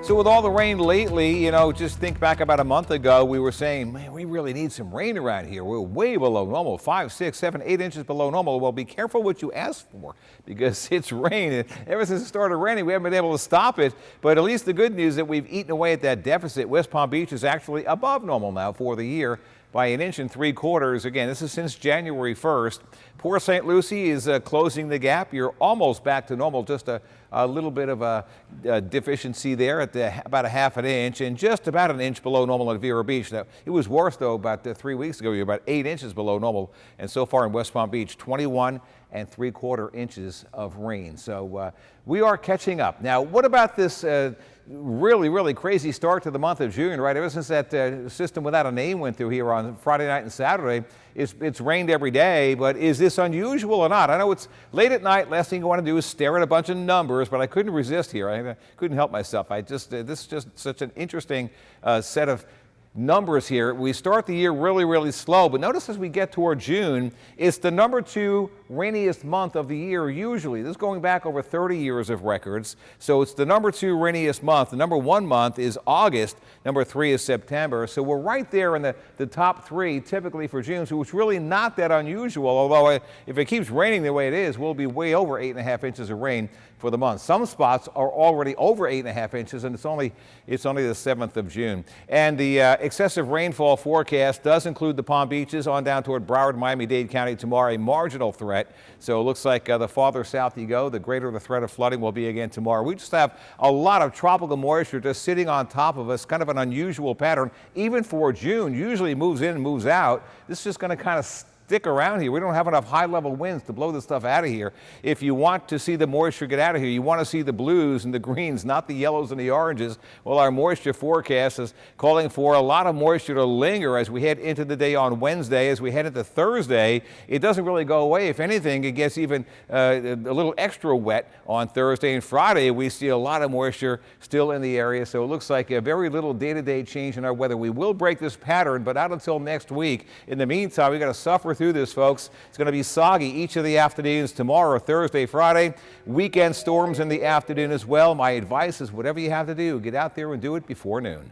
So with all the rain lately, just think back about a month ago, we were saying, man, we really need some rain around here. We're way below normal, 5, 6, 7, 8 inches below normal. Well, be careful what you ask for because it's rain. Ever since it started raining, we haven't been able to stop it. But at least the good news is that we've eaten away at that deficit. West Palm Beach is actually above normal now for the year by 1.75 inches. Again, this is since January 1st. Port St. Lucie is closing the gap. You're almost back to normal, just a little bit of a deficiency there at about a half an inch and just about an inch below normal at Vero Beach. Now, it was worse, though, about 3 weeks ago. You're about 8 inches below normal. And so far in West Palm Beach, 21.75 inches of rain. So we are catching up. Now, what about this really crazy start to the month of June, right? Ever since that system without a name went through here on Friday night and Saturday, it's rained every day. But is this unusual or not? I know it's late at night. Last thing you want to do is stare at a bunch of numbers, but I couldn't resist here. I couldn't help myself. This is just such an interesting set of numbers here. We start the year really slow, but notice as we get toward June, it's the number 2 rainiest month of the year usually. This is going back over 30 years of records. So it's the number 2 rainiest month. The number 1 month is August. Number 3 is September. So we're right there in the top 3 typically for June. So it's really not that unusual, although if it keeps raining the way it is, we'll be way over 8.5 inches of rain for the month. Some spots are already over 8.5 inches, and it's only the 7th of June. And the excessive rainfall forecast does include the Palm Beaches on down toward Broward, Miami-Dade County tomorrow, a marginal threat. So it looks like the farther south you go, the greater the threat of flooding will be again tomorrow. We just have a lot of tropical moisture just sitting on top of us, kind of an unusual pattern, even for June. Usually moves in and moves out. This is just going to kind of stick around here. We don't have enough high-level winds to blow this stuff out of here. If you want to see the moisture get out of here, you want to see the blues and the greens, not the yellows and the oranges. Well, our moisture forecast is calling for a lot of moisture to linger as we head into the day on Wednesday. As we head into Thursday, it doesn't really go away. If anything, it gets even a little extra wet on Thursday and Friday. We see a lot of moisture still in the area, so it looks like a very little day-to-day change in our weather. We will break this pattern, but not until next week. In the meantime, we've got to suffer through this, folks. It's going to be soggy each of the afternoons tomorrow, Thursday, Friday. Weekend storms in the afternoon as well. My advice is whatever you have to do, get out there and do it before noon.